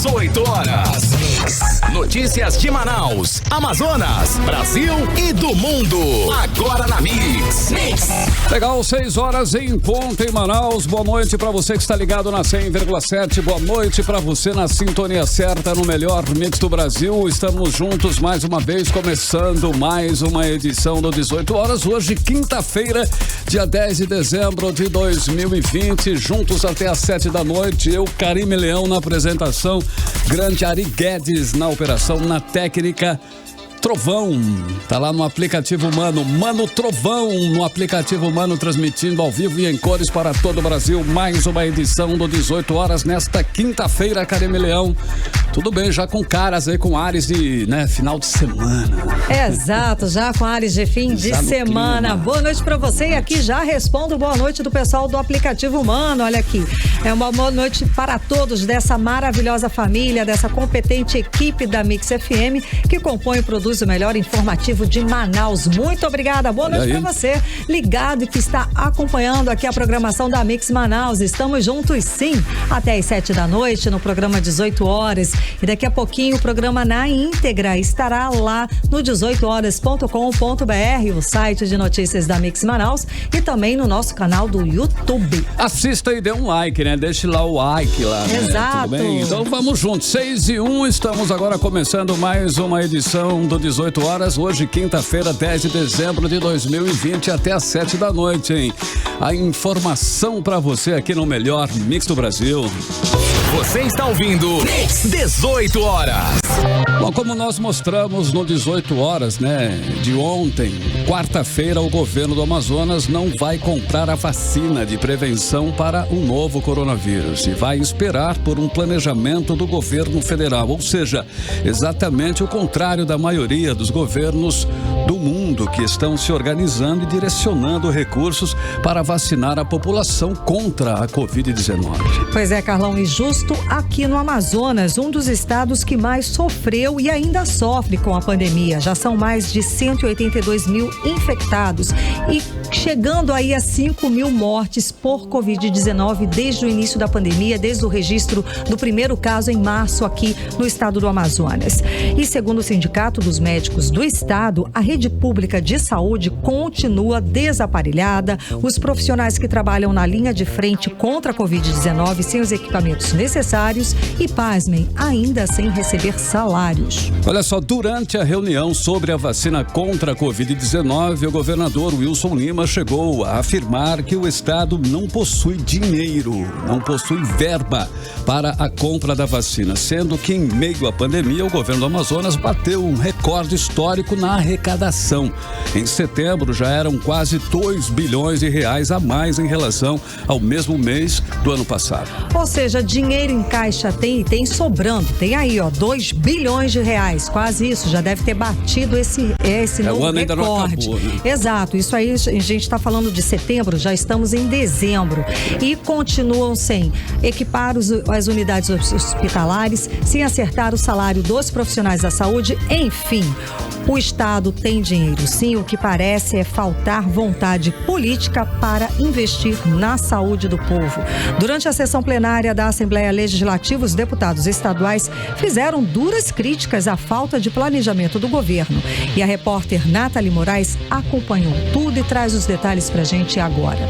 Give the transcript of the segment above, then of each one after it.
18 horas. Notícias de Manaus, Amazonas, Brasil e do mundo. Agora na Mix. Legal, 6 horas em ponto em Manaus. Boa noite pra você que está ligado na 100,7. Boa noite pra você na sintonia certa no melhor Mix do Brasil. Estamos juntos mais uma vez, começando mais uma edição do 18 horas. Hoje, quinta-feira, dia 10 de dezembro de 2020. Juntos até às 7 da noite. Eu, Karime Leão, na apresentação. Grande Ari Guedes na operação, na técnica. Trovão, tá lá no aplicativo Mano Trovão, no aplicativo Mano, transmitindo ao vivo e em cores para todo o Brasil, mais uma edição do 18 horas nesta quinta-feira, Karime Leão. Tudo bem, já com caras aí, com ares de, final de semana. Exato, já com ares de fim de semana. Clima. Boa noite pra você e aqui já respondo boa noite do pessoal do aplicativo Mano, olha aqui. É uma boa noite para todos dessa maravilhosa família, dessa competente equipe da Mix FM, que compõe e produz o melhor informativo de Manaus. Muito obrigada, boa noite para você, ligado e que está acompanhando aqui a programação da Mix Manaus. Estamos juntos sim, até às 7 da noite no programa 18 horas e daqui a pouquinho o programa na íntegra estará lá no 18horas.com.br, o site de notícias da Mix Manaus, e também no nosso canal do YouTube. Assista e dê um like, Deixe lá o like lá. Exato. Tudo bem? Então vamos juntos, 6:01, estamos agora começando mais uma edição do 18 horas, hoje quinta-feira, 10 de dezembro de 2020, até às 7 da noite, hein? A informação pra você aqui no melhor Mix do Brasil. Você está ouvindo Mix 18 horas. Bom, como nós mostramos no 18 horas, de ontem, quarta-feira, o governo do Amazonas não vai comprar a vacina de prevenção para o novo coronavírus e vai esperar por um planejamento do governo federal, ou seja, exatamente o contrário da maioria dos governos do mundo que estão se organizando e direcionando recursos para vacinar a população contra a Covid-19. Pois é, Carlão, e justo aqui no Amazonas, um dos estados que mais sofreu e ainda sofre com a pandemia. Já são mais de 182 mil infectados e chegando aí a 5 mil mortes por Covid-19 desde o início da pandemia, desde o registro do primeiro caso em março aqui no estado do Amazonas. E segundo o Sindicato dos Médicos do Estado, a rede pública de saúde continua desaparelhada. Os profissionais que trabalham na linha de frente contra a Covid-19 sem os equipamentos necessários e, pasmem, ainda sem receber salários. Olha só, durante a reunião sobre a vacina contra a Covid-19, o governador Wilson Lima chegou a afirmar que o estado não possui dinheiro, não possui verba para a compra da vacina, sendo que em meio à pandemia o governo do Amazonas bateu um recorde histórico na arrecadação. Em setembro já eram quase 2 bilhões de reais a mais em relação ao mesmo mês do ano passado. Ou seja, dinheiro em caixa tem sobrando, tem aí 2 bilhões de reais, quase isso, já deve ter batido esse novo recorde. Ainda não acabou, Exato, isso aí a gente está falando de setembro, já estamos em dezembro e continuam sem equipar as unidades hospitalares, sem acertar o salário dos profissionais da saúde, enfim. O Estado tem dinheiro, sim, o que parece é faltar vontade política para investir na saúde do povo. Durante a sessão plenária da Assembleia Legislativa, os deputados estaduais fizeram duras críticas à falta de planejamento do governo. E a repórter Nathalie Moraes acompanhou tudo e traz os detalhes pra gente agora.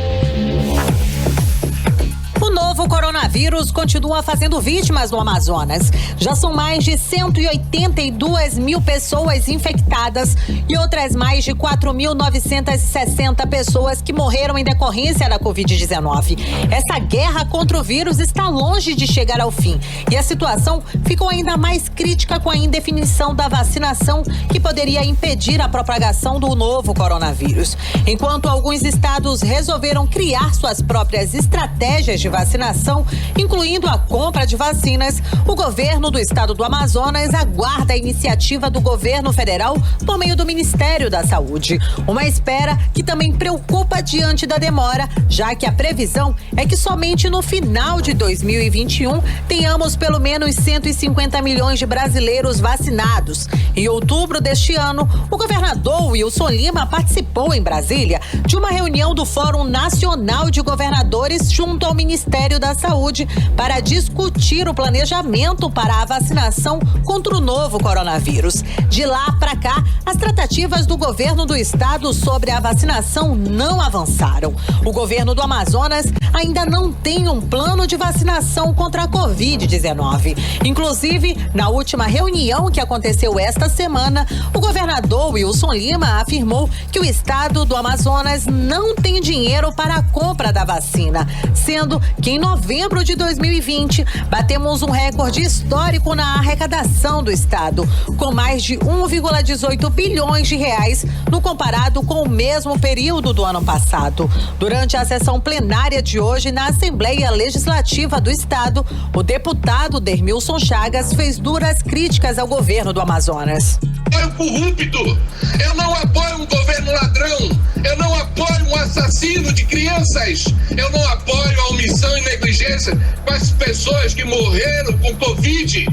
O novo coronavírus continua fazendo vítimas no Amazonas. Já são mais de 182 mil pessoas infectadas e outras mais de 4.960 pessoas que morreram em decorrência da Covid-19. Essa guerra contra o vírus está longe de chegar ao fim e a situação ficou ainda mais crítica com a indefinição da vacinação que poderia impedir a propagação do novo coronavírus. Enquanto alguns estados resolveram criar suas próprias estratégias de vacinação, incluindo a compra de vacinas, o governo do estado do Amazonas aguarda a iniciativa do governo federal por meio do Ministério da Saúde. Uma espera que também preocupa diante da demora, já que a previsão é que somente no final de 2021 tenhamos pelo menos 150 milhões de brasileiros vacinados. Em outubro deste ano, o governador Wilson Lima participou em Brasília de uma reunião do Fórum Nacional de Governadores junto ao Ministério Ministério da Saúde para discutir o planejamento para a vacinação contra o novo coronavírus. De lá para cá, as tratativas do governo do estado sobre a vacinação não avançaram. O governo do Amazonas ainda não tem um plano de vacinação contra a Covid-19. Inclusive, na última reunião que aconteceu esta semana, o governador Wilson Lima afirmou que o estado do Amazonas não tem dinheiro para a compra da vacina, sendo que em novembro de 2020 batemos um recorde histórico na arrecadação do estado, com mais de 1,18 bilhões de reais no comparado com o mesmo período do ano passado. Durante a sessão plenária de hoje na Assembleia Legislativa do estado, o deputado Dermilson Chagas fez duras críticas ao governo do Amazonas. Eu corrupto, eu não apoio um governo ladrão, eu não apoio um assassino de crianças, eu não apoio a omissão e negligência com as pessoas que morreram com Covid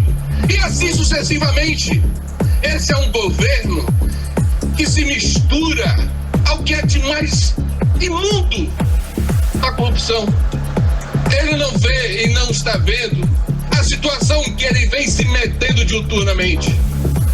e assim sucessivamente. Esse é um governo que se mistura ao que é de mais imundo, a corrupção. Ele não vê e não está vendo a situação em que ele vem se metendo diuturnamente,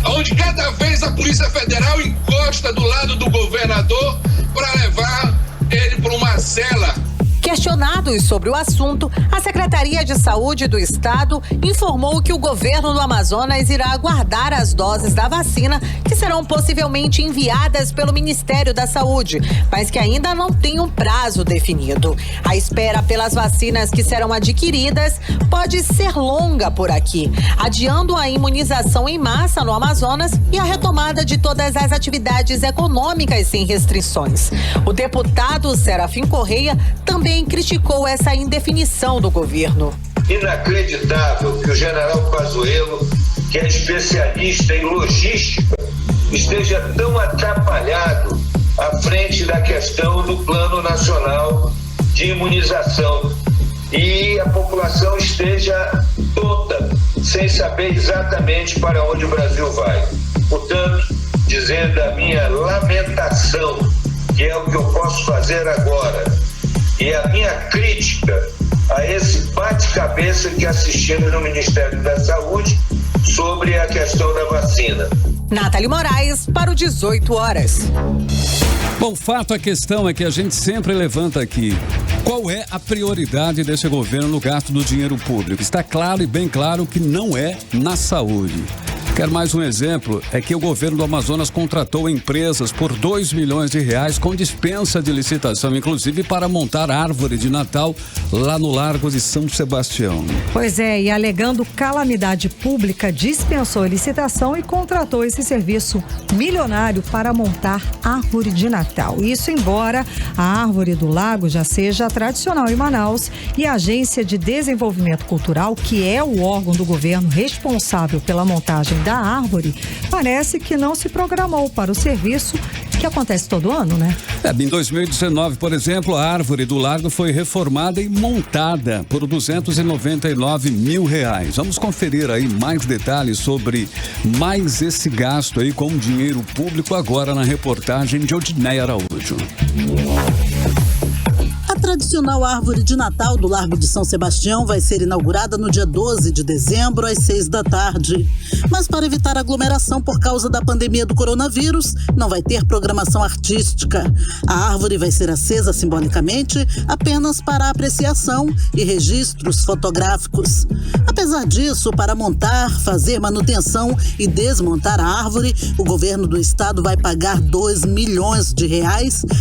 onde cada vez a Polícia Federal encosta do lado do governador para levar ele para uma cela. Questionados sobre o assunto, a Secretaria de Saúde do Estado informou que o governo do Amazonas irá aguardar as doses da vacina que serão possivelmente enviadas pelo Ministério da Saúde, mas que ainda não tem um prazo definido. A espera pelas vacinas que serão adquiridas pode ser longa por aqui, adiando a imunização em massa no Amazonas e a retomada de todas as atividades econômicas sem restrições. O deputado Serafim Correia também criticou essa indefinição do governo. Inacreditável que o general Pazuello, que é especialista em logística, esteja tão atrapalhado à frente da questão do Plano Nacional de Imunização e a população esteja toda sem saber exatamente para onde o Brasil vai. Portanto, dizendo a minha lamentação, que é o que eu posso fazer agora, e a minha crítica a esse bate-cabeça que assistimos no Ministério da Saúde sobre a questão da vacina. Nathalie Moraes para o 18 horas. Bom, fato, a questão é que a gente sempre levanta aqui. Qual é a prioridade desse governo no gasto do dinheiro público? Está claro e bem claro que não é na saúde. Quer mais um exemplo? É que o governo do Amazonas contratou empresas por R$2 milhões com dispensa de licitação, inclusive para montar árvore de Natal lá no Largo de São Sebastião. Pois é, e alegando calamidade pública, dispensou a licitação e contratou esse serviço milionário para montar árvore de Natal. Isso embora a Árvore do Lago já seja tradicional em Manaus e a Agência de Desenvolvimento Cultural, que é o órgão do governo responsável pela montagem da árvore, parece que não se programou para o serviço que acontece todo ano, né? Em 2019, por exemplo, a Árvore do Lago foi reformada e montada por R$299 mil. Vamos conferir aí mais detalhes sobre mais esse gasto aí com dinheiro público agora na reportagem de Odineia Araújo. A tradicional árvore de Natal do Largo de São Sebastião vai ser inaugurada no dia 12 de dezembro, às 6 da tarde. Mas para evitar aglomeração por causa da pandemia do coronavírus, não vai ter programação artística. A árvore vai ser acesa simbolicamente apenas para apreciação e registros fotográficos. Apesar disso, para montar, fazer manutenção e desmontar a árvore, o governo do estado vai pagar R$2 milhões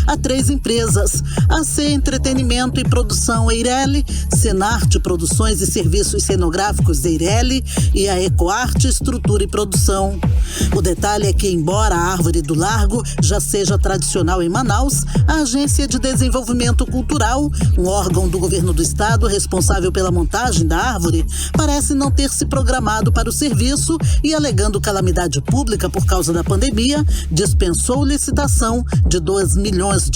a 3 empresas: a C Entretenimento e Produção Eireli, Senarte Produções e Serviços Cenográficos Eireli e a Ecoarte Estrutura e Produção. O detalhe é que, embora a Árvore do Largo já seja tradicional em Manaus, a Agência de Desenvolvimento Cultural, um órgão do governo do estado responsável pela montagem da árvore, parece não ter se programado para o serviço e, alegando calamidade pública por causa da pandemia, dispensou licitação de R$2 milhões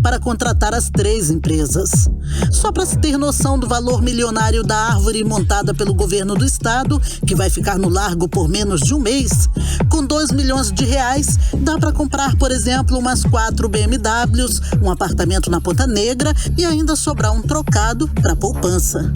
para contratar as 3 empresas. empresas. Só para se ter noção do valor milionário da árvore montada pelo governo do estado, que vai ficar no largo por menos de um mês, com R$2 milhões, dá para comprar, por exemplo, umas 4 BMWs, um apartamento na Ponta Negra e ainda sobrar um trocado para poupança.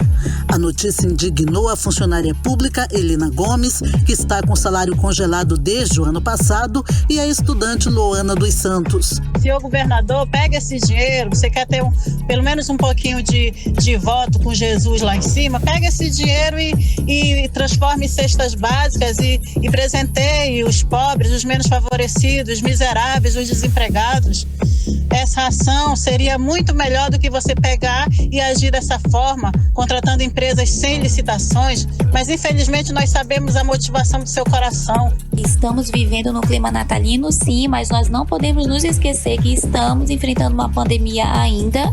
A notícia indignou a funcionária pública Helena Gomes, que está com salário congelado desde o ano passado, e a estudante Loana dos Santos. Senhor governador, pega esse dinheiro, você quer ter pelo menos um pouquinho de voto com Jesus lá em cima, pega esse dinheiro e transforme em cestas básicas e presenteie os pobres, os menos favorecidos, os miseráveis, os desempregados. Essa ação seria muito melhor do que você pegar e agir dessa forma, contratando empresas sem licitações, mas infelizmente nós sabemos a motivação do seu coração. Estamos vivendo no clima natalino, sim, mas nós não podemos nos esquecer que estamos enfrentando uma pandemia ainda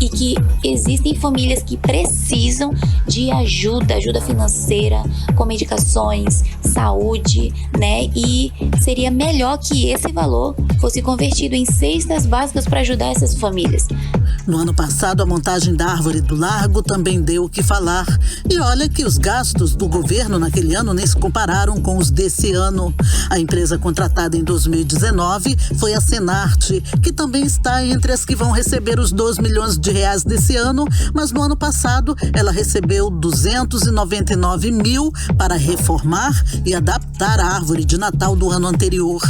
e que existem famílias que precisam de ajuda financeira, com medicações, saúde, né? E seria melhor que esse valor fosse convertido em cestas básicas para ajudar essas famílias. No ano passado, a montagem da Árvore do Largo também deu o que falar. E olha que os gastos do governo naquele ano nem se compararam com os desse ano. A empresa contratada em 2019 foi a Senarte, que também está entre as que vão receber os R$2 milhões desse ano, mas no ano passado ela recebeu 299 mil para reformar e adaptar a árvore de Natal do ano anterior.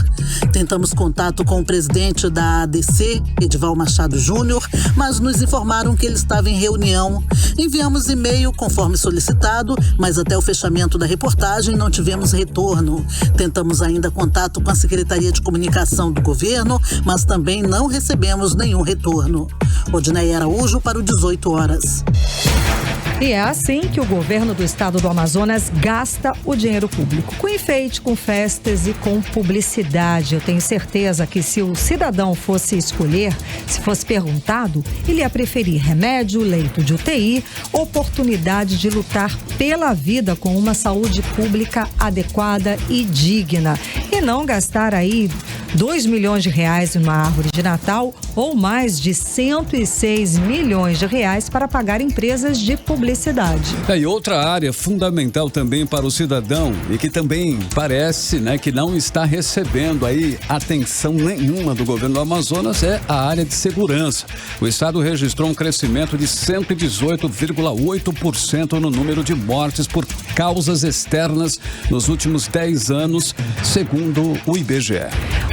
Tentamos contato com o presidente da ADC, Edival Machado Júnior, mas nos informaram que ele estava em reunião. Enviamos e-mail conforme solicitado, mas até o fechamento da reportagem não tivemos retorno. Tentamos ainda contato com a Secretaria de Comunicação do Governo, mas também não recebemos nenhum retorno. Odinei Araújo para o 18 horas. E é assim que o governo do estado do Amazonas gasta o dinheiro público. Com enfeite, com festas e com publicidade. Eu tenho certeza que se o cidadão fosse escolher, se fosse perguntado, ele ia preferir remédio, leito de UTI, oportunidade de lutar pela vida com uma saúde pública adequada e digna. E não gastar aí R$2 milhões numa árvore de Natal ou mais de R$106 milhões para pagar empresas de publicidade. E outra área fundamental também para o cidadão e que também parece, né, que não está recebendo aí atenção nenhuma do governo do Amazonas é a área de segurança. O estado registrou um crescimento de 118,8% no número de mortes por causas externas nos últimos 10 anos, segundo o IBGE.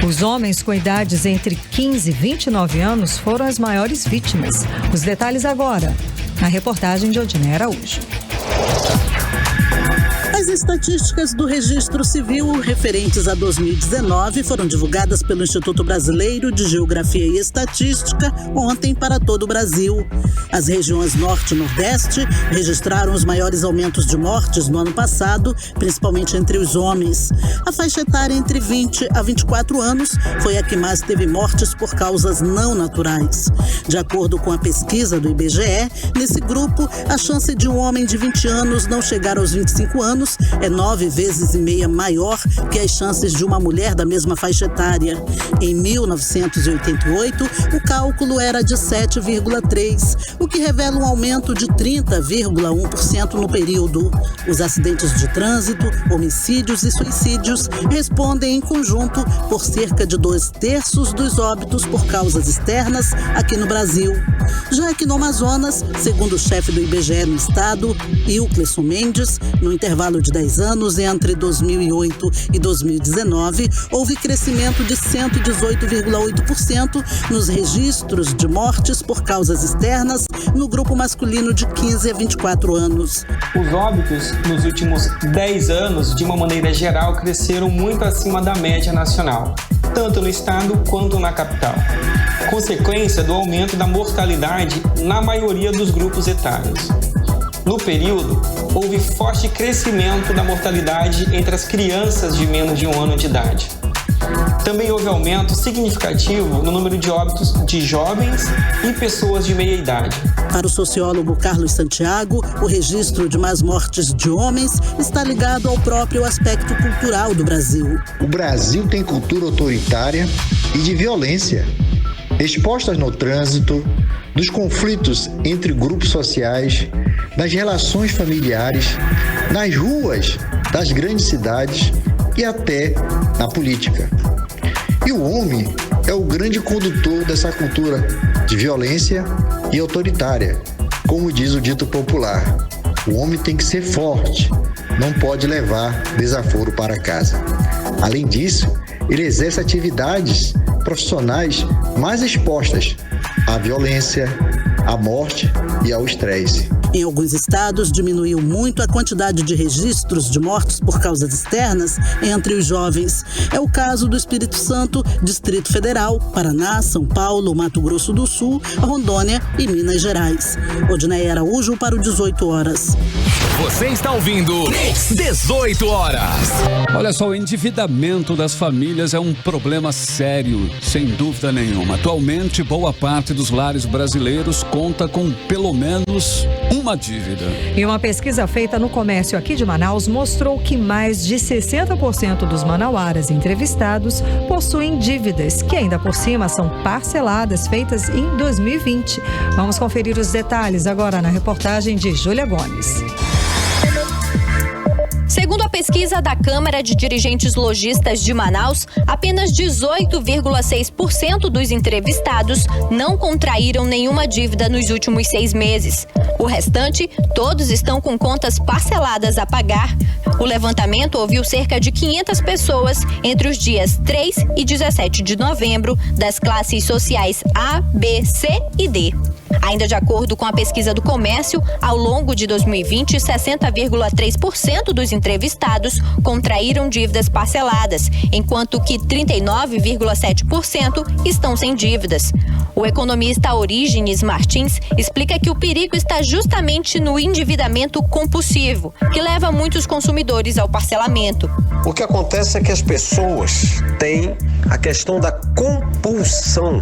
Os homens com idades entre 15 e 29 anos foram as maiores vítimas. Os detalhes agora, na reportagem de Odinei Araújo. As estatísticas do Registro Civil referentes a 2019 foram divulgadas pelo Instituto Brasileiro de Geografia e Estatística ontem para todo o Brasil. As regiões Norte e Nordeste registraram os maiores aumentos de mortes no ano passado, principalmente entre os homens. A faixa etária entre 20 a 24 anos foi a que mais teve mortes por causas não naturais. De acordo com a pesquisa do IBGE, nesse grupo, a chance de um homem de 20 anos não chegar aos 25 anos é 9,5 vezes maior que as chances de uma mulher da mesma faixa etária. Em 1988, o cálculo era de 7,3, o que revela um aumento de 30,1% no período. Os acidentes de trânsito, homicídios e suicídios respondem em conjunto por cerca de 2/3 dos óbitos por causas externas aqui no Brasil. Já aqui no Amazonas, segundo o chefe do IBGE no estado, Ilcleson Mendes, no intervalo de 10 anos, entre 2008 e 2019, houve crescimento de 118,8% nos registros de mortes por causas externas no grupo masculino de 15 a 24 anos. Os óbitos nos últimos 10 anos, de uma maneira geral, cresceram muito acima da média nacional, tanto no estado quanto na capital, consequência do aumento da mortalidade na maioria dos grupos etários. No período, houve forte crescimento da mortalidade entre as crianças de menos de 1 ano de idade. Também houve aumento significativo no número de óbitos de jovens e pessoas de meia idade. Para o sociólogo Carlos Santiago, o registro de mais mortes de homens está ligado ao próprio aspecto cultural do Brasil. O Brasil tem cultura autoritária e de violência, expostas no trânsito, dos conflitos entre grupos sociais, das relações familiares, nas ruas das grandes cidades e até na política. E o homem é o grande condutor dessa cultura de violência e autoritária, como diz o dito popular. O homem tem que ser forte, não pode levar desaforo para casa. Além disso, ele exerce atividades profissionais mais expostas à violência, à morte e ao estresse. Em alguns estados, diminuiu muito a quantidade de registros de mortes por causas externas entre os jovens. É o caso do Espírito Santo, Distrito Federal, Paraná, São Paulo, Mato Grosso do Sul, Rondônia e Minas Gerais. Odinaia Araújo para o 18 horas. Você está ouvindo 18 horas. Olha só, o endividamento das famílias é um problema sério, sem dúvida nenhuma. Atualmente, boa parte dos lares brasileiros conta com pelo menos uma dívida. E uma pesquisa feita no comércio aqui de Manaus mostrou que mais de 60% dos manauaras entrevistados possuem dívidas, que ainda por cima são parceladas, feitas em 2020. Vamos conferir os detalhes agora na reportagem de Júlia Gomes. Segundo a pesquisa da Câmara de Dirigentes Lojistas de Manaus, apenas 18,6% dos entrevistados não contraíram nenhuma dívida nos últimos 6 meses. O restante, todos estão com contas parceladas a pagar. O levantamento ouviu cerca de 500 pessoas entre os dias 3 e 17 de novembro, das classes sociais A, B, C e D. Ainda de acordo com a pesquisa do comércio, ao longo de 2020, 60,3% dos entrevistados contraíram dívidas parceladas, enquanto que 39,7% estão sem dívidas. O economista Orígenes Martins explica que o perigo está justamente no endividamento compulsivo, que leva muitos consumidores ao parcelamento. O que acontece é que as pessoas têm a questão da compulsão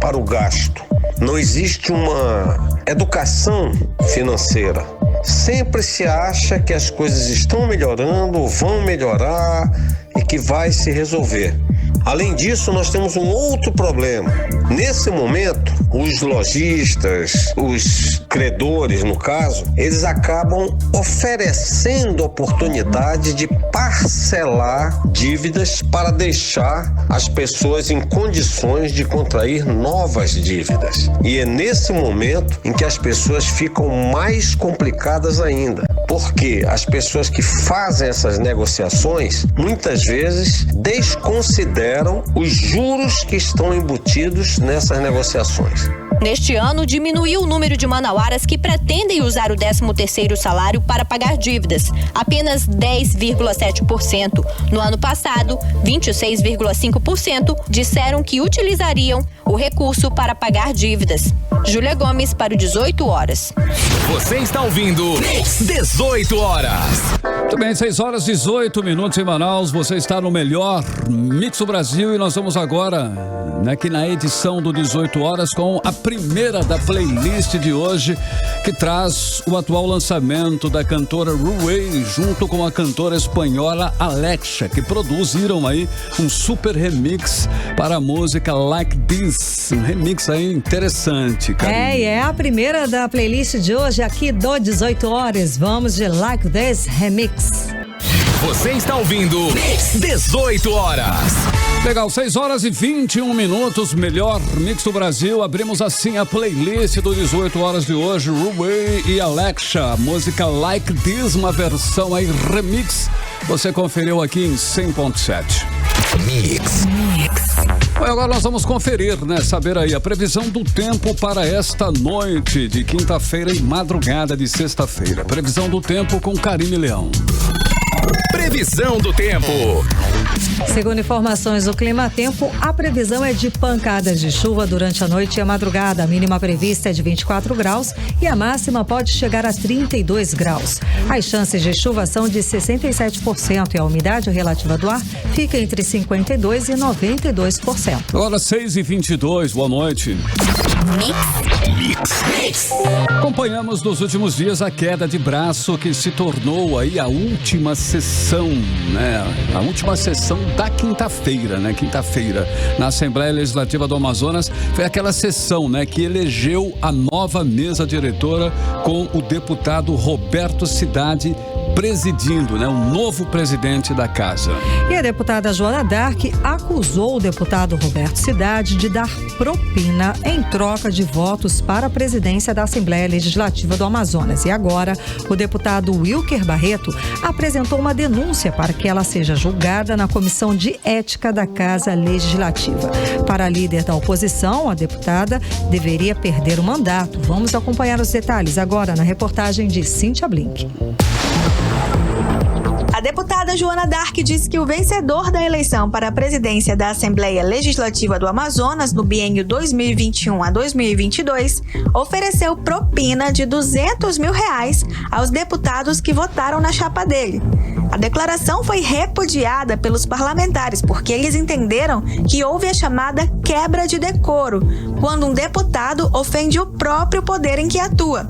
para o gasto. Não existe uma educação financeira. Sempre se acha que as coisas estão melhorando, vão melhorar e que vai se resolver. Além disso, nós temos um outro problema. Nesse momento, os lojistas, os credores, no caso, eles acabam oferecendo oportunidade de parcelar dívidas para deixar as pessoas em condições de contrair novas dívidas. E é nesse momento em que as pessoas ficam mais complicadas ainda, porque as pessoas que fazem essas negociações, muitas vezes, desconsideram os juros que estão embutidos nessas negociações. Neste ano, diminuiu o número de manauaras que pretendem usar o 13º salário para pagar dívidas, apenas 10,7%. No ano passado, 26,5% disseram que utilizariam o recurso para pagar dívidas. Júlia Gomes para o 18 horas. Você está ouvindo 18 horas. Muito bem, 6 horas 18 minutos em Manaus. Você está no melhor Mix do Brasil e nós vamos agora aqui na edição do 18 horas com a primeira da playlist de hoje, que traz o atual lançamento da cantora Ruway junto com a cantora espanhola Alexa, que produziram aí um super remix para a música Like This, um remix aí interessante, cara. É a primeira da playlist de hoje aqui do 18 horas. Vamos de Like This Remix. Você está ouvindo 18 horas. Legal, 6 horas e 21 minutos, melhor mix do Brasil. Abrimos assim a playlist do 18 horas de hoje. Ruway e Alexa, a música Like This, uma versão aí remix. Você conferiu aqui em 100.7. Mix. Agora nós vamos conferir, saber aí a previsão do tempo para esta noite de quinta-feira e madrugada de sexta-feira. Previsão do tempo com Karine Leão. Previsão do tempo. Segundo informações do Clima Tempo, a previsão é de pancadas de chuva durante a noite e a madrugada. A mínima prevista é de 24 graus e a máxima pode chegar a 32 graus. As chances de chuva são de 67% e a umidade relativa do ar fica entre 52% e 92%. Agora 6h22, boa noite. Mix. Acompanhamos nos últimos dias a queda de braço que se tornou aí a última sessão sessão, né? A última sessão da quinta-feira, né? Quinta-feira, na Assembleia Legislativa do Amazonas, foi aquela sessão, né? Que elegeu a nova mesa diretora com o deputado Roberto Cidade presidindo, né? Um novo presidente da casa. E a deputada Joana Dark acusou o deputado Roberto Cidade de dar propina em troca de votos para a presidência da Assembleia Legislativa do Amazonas. E agora, o deputado Wilker Barreto apresentou uma denúncia para que ela seja julgada na Comissão de Ética da Casa Legislativa. Para a líder da oposição, a deputada deveria perder o mandato. Vamos acompanhar os detalhes agora na reportagem de Cíntia Blink. A deputada Joana Dark disse que o vencedor da eleição para a presidência da Assembleia Legislativa do Amazonas no biênio 2021 a 2022 ofereceu propina de R$200 mil aos deputados que votaram na chapa dele. A declaração foi repudiada pelos parlamentares porque eles entenderam que houve a chamada quebra de decoro, quando um deputado ofende o próprio poder em que atua.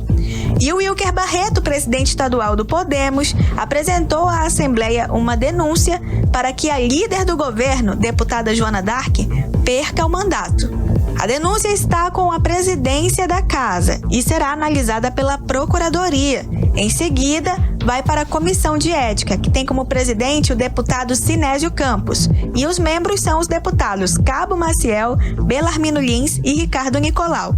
E o Wilker Barreto, presidente estadual do Podemos, apresentou à Assembleia uma denúncia para que a líder do governo, deputada Joana Dark, perca o mandato. A denúncia está com a presidência da casa e será analisada pela Procuradoria. Em seguida, vai para a Comissão de Ética, que tem como presidente o deputado Sinésio Campos. E os membros são os deputados Cabo Maciel, Belarmino Lins e Ricardo Nicolau.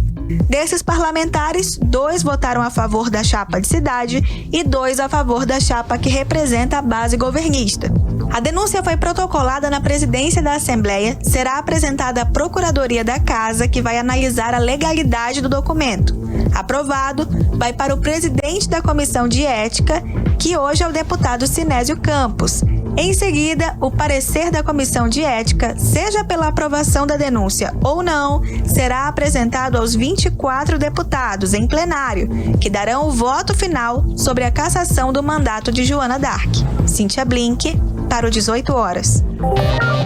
Desses parlamentares, 2 votaram a favor da chapa de cidade e 2 a favor da chapa que representa a base governista. A denúncia foi protocolada na presidência da Assembleia, será apresentada à Procuradoria da Casa, que vai analisar a legalidade do documento. Aprovado, vai para o presidente da Comissão de Ética, que hoje é o deputado Sinésio Campos. Em seguida, o parecer da Comissão de Ética, seja pela aprovação da denúncia ou não, será apresentado aos 24 deputados em plenário, que darão o voto final sobre a cassação do mandato de Joana Dark. Cíntia Blink, para o 18 horas.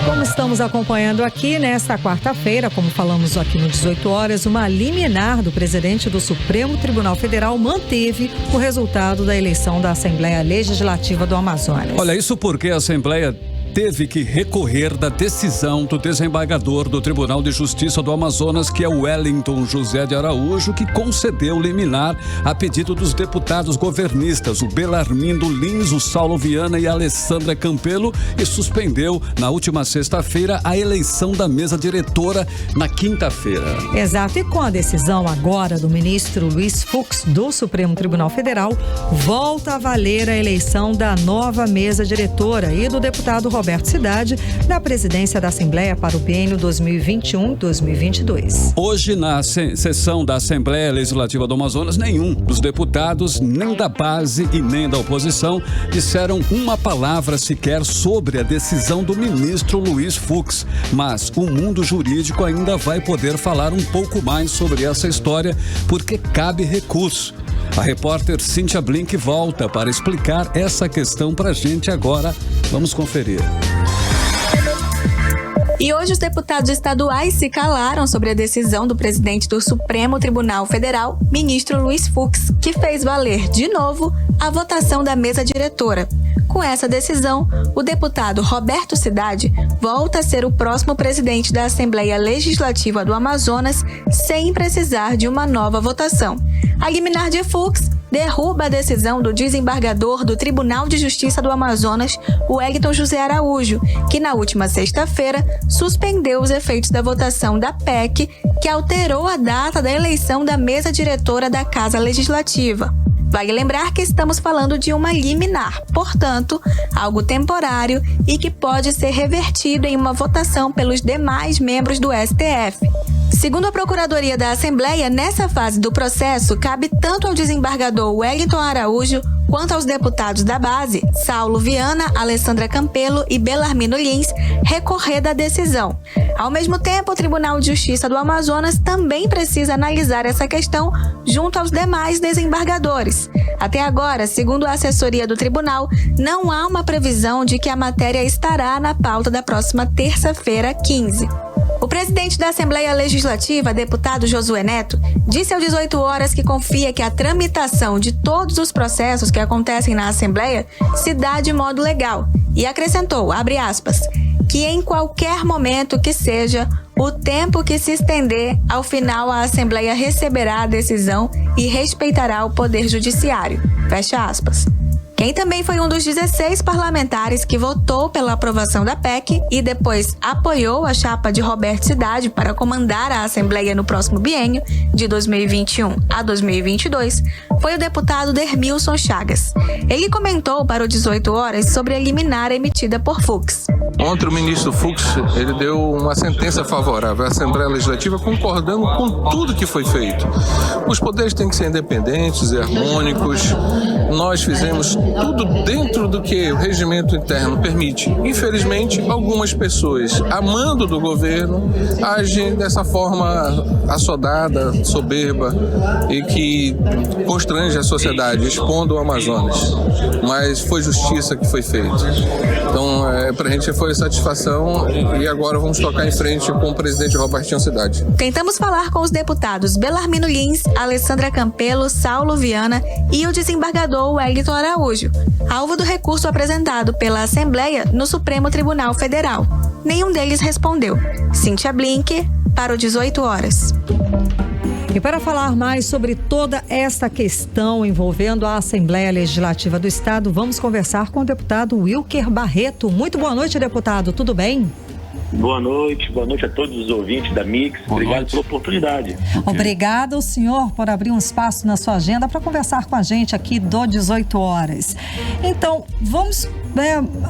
Como estamos acompanhando aqui, nesta quarta-feira, como falamos aqui no 18 horas, uma liminar do presidente do Supremo Tribunal Federal manteve o resultado da eleição da Assembleia Legislativa do Amazonas. Olha, isso porque a Assembleia teve que recorrer da decisão do desembargador do Tribunal de Justiça do Amazonas, que é o Wellington José de Araújo, que concedeu liminar a pedido dos deputados governistas, o Belarmino Lins, o Saulo Viana e a Alessandra Campelo, e suspendeu na última sexta-feira a eleição da mesa diretora na quinta-feira. Exato, e com a decisão agora do ministro Luiz Fux do Supremo Tribunal Federal, volta a valer a eleição da nova mesa diretora e do deputado Roberto Cidade na presidência da Assembleia para o biênio 2021-2022. Hoje, na sessão da Assembleia Legislativa do Amazonas, nenhum dos deputados, nem da base e nem da oposição, disseram uma palavra sequer sobre a decisão do ministro Luiz Fux. Mas o mundo jurídico ainda vai poder falar um pouco mais sobre essa história, porque cabe recurso. A repórter Cíntia Blink volta para explicar essa questão pra gente agora. Vamos conferir. E hoje os deputados estaduais se calaram sobre a decisão do presidente do Supremo Tribunal Federal, ministro Luiz Fux, que fez valer, de novo, a votação da mesa diretora. Com essa decisão, o deputado Roberto Cidade volta a ser o próximo presidente da Assembleia Legislativa do Amazonas sem precisar de uma nova votação. A liminar de Fux derruba a decisão do desembargador do Tribunal de Justiça do Amazonas, o Wellington José Araújo, que na última sexta-feira suspendeu os efeitos da votação da PEC, que alterou a data da eleição da mesa diretora da Casa Legislativa. Vale lembrar que estamos falando de uma liminar, portanto, algo temporário e que pode ser revertido em uma votação pelos demais membros do STF. Segundo a Procuradoria da Assembleia, nessa fase do processo, cabe tanto ao desembargador Wellington Araújo quanto aos deputados da base, Saulo Viana, Alessandra Campelo e Belarmino Lins, recorrer da decisão. Ao mesmo tempo, o Tribunal de Justiça do Amazonas também precisa analisar essa questão junto aos demais desembargadores. Até agora, segundo a assessoria do tribunal, não há uma previsão de que a matéria estará na pauta da próxima terça-feira, 15. O presidente da Assembleia Legislativa, deputado Josué Neto, disse ao 18 horas que confia que a tramitação de todos os processos que acontecem na Assembleia se dá de modo legal e acrescentou, abre aspas, que em qualquer momento que seja, o tempo que se estender, ao final a Assembleia receberá a decisão e respeitará o Poder Judiciário. Fecha aspas. Quem também foi um dos 16 parlamentares que votou pela aprovação da PEC e depois apoiou a chapa de Roberto Cidade para comandar a Assembleia no próximo biênio, de 2021 a 2022, foi o deputado Dermilson Chagas. Ele comentou para o 18 horas sobre a liminar emitida por Fux. Ontem o ministro Fux, ele deu uma sentença favorável à Assembleia Legislativa concordando com tudo que foi feito. Os poderes têm que ser independentes e harmônicos. Nós fizemos tudo dentro do que o regimento interno permite. Infelizmente, algumas pessoas, amando do governo, agem dessa forma assodada, soberba e que constrange a sociedade, expondo o Amazonas. Mas foi justiça que foi feita. Então, para a gente foi satisfação e agora vamos tocar em frente com o presidente Robertinho Cidade. Tentamos falar com os deputados Belarmino Lins, Alessandra Campelo, Saulo Viana e o desembargador Wellington Araújo, alvo do recurso apresentado pela Assembleia no Supremo Tribunal Federal. Nenhum deles respondeu. Cíntia Blink, para o 18 horas. E para falar mais sobre toda esta questão envolvendo a Assembleia Legislativa do Estado, vamos conversar com o deputado Wilker Barreto. Muito boa noite, deputado. Tudo bem? Boa noite a todos os ouvintes da Mix. Obrigado pela oportunidade. Obrigada ao senhor por abrir um espaço na sua agenda para conversar com a gente aqui do 18 horas. Então, vamos...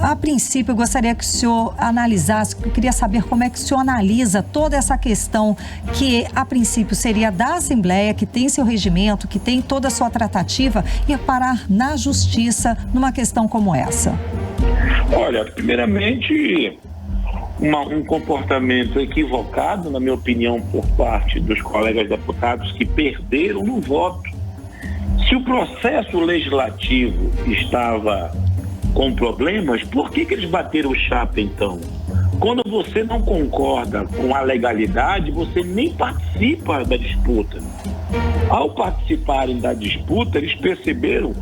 a princípio, eu gostaria que o senhor analisasse, eu queria saber como é que o senhor analisa toda essa questão que, a princípio, seria da Assembleia, que tem seu regimento, que tem toda a sua tratativa, e parar na Justiça numa questão como essa. Olha, primeiramente... um comportamento equivocado, na minha opinião, por parte dos colegas deputados que perderam no voto. Se o processo legislativo estava com problemas, por que eles bateram o chapa, então? Quando você não concorda com a legalidade, você nem participa da disputa. Ao participarem da disputa, eles perceberam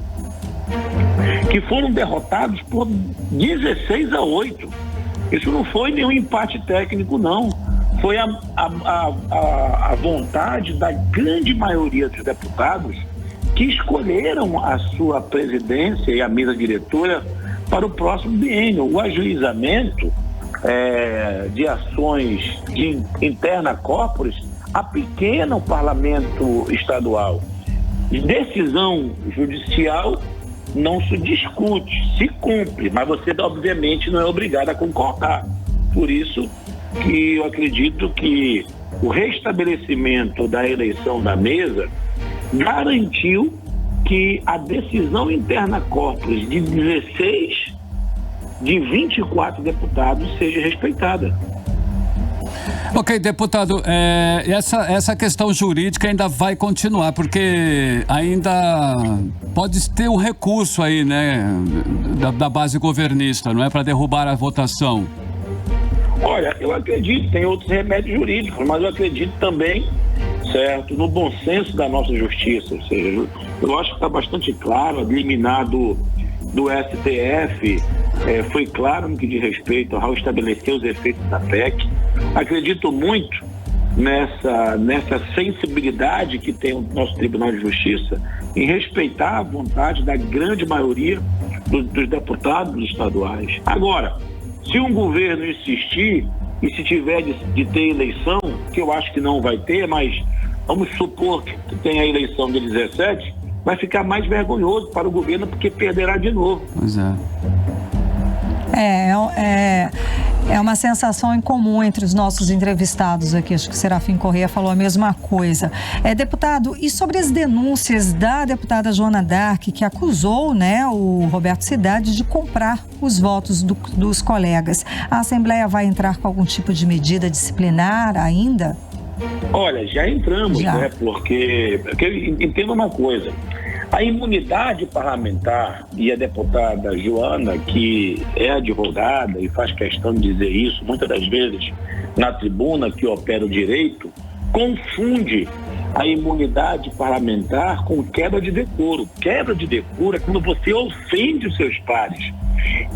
que foram derrotados por 16-8. Isso não foi nenhum empate técnico, não. Foi a vontade da grande maioria dos deputados que escolheram a sua presidência e a mesa diretora para o próximo biênio. O ajuizamento de ações de interna corporis apequena o parlamento estadual. Decisão judicial não se discute, se cumpre, mas você obviamente não é obrigado a concordar. Por isso que eu acredito que o restabelecimento da eleição da mesa garantiu que a decisão interna corporis de 16 de 24 deputados seja respeitada. Ok, deputado, essa questão jurídica ainda vai continuar, porque ainda pode ter um recurso aí, né, da base governista, não é, para derrubar a votação. Olha, eu acredito, tem outros remédios jurídicos, mas eu acredito também, certo, no bom senso da nossa justiça. Ou seja, eu acho que está bastante claro, a liminar do STF foi claro no que diz respeito ao estabelecer os efeitos da PEC. Acredito muito nessa sensibilidade que tem o nosso Tribunal de Justiça em respeitar a vontade da grande maioria dos deputados estaduais. Agora, se um governo insistir e se tiver de ter eleição, que eu acho que não vai ter, mas vamos supor que tenha a eleição de 17, vai ficar mais vergonhoso para o governo porque perderá de novo. Pois é. É uma sensação em comum entre os nossos entrevistados aqui. Acho que o Serafim Corrêa falou a mesma coisa. Deputado, e sobre as denúncias da deputada Joana Dark, que acusou, né, o Roberto Cidade de comprar os votos dos colegas, a Assembleia vai entrar com algum tipo de medida disciplinar ainda? Olha, já entramos, né? Porque entenda uma coisa. A imunidade parlamentar, e a deputada Joana, que é advogada e faz questão de dizer isso muitas das vezes na tribuna que opera o direito, confunde a imunidade parlamentar com quebra de decoro. Quebra de decoro é quando você ofende os seus pares.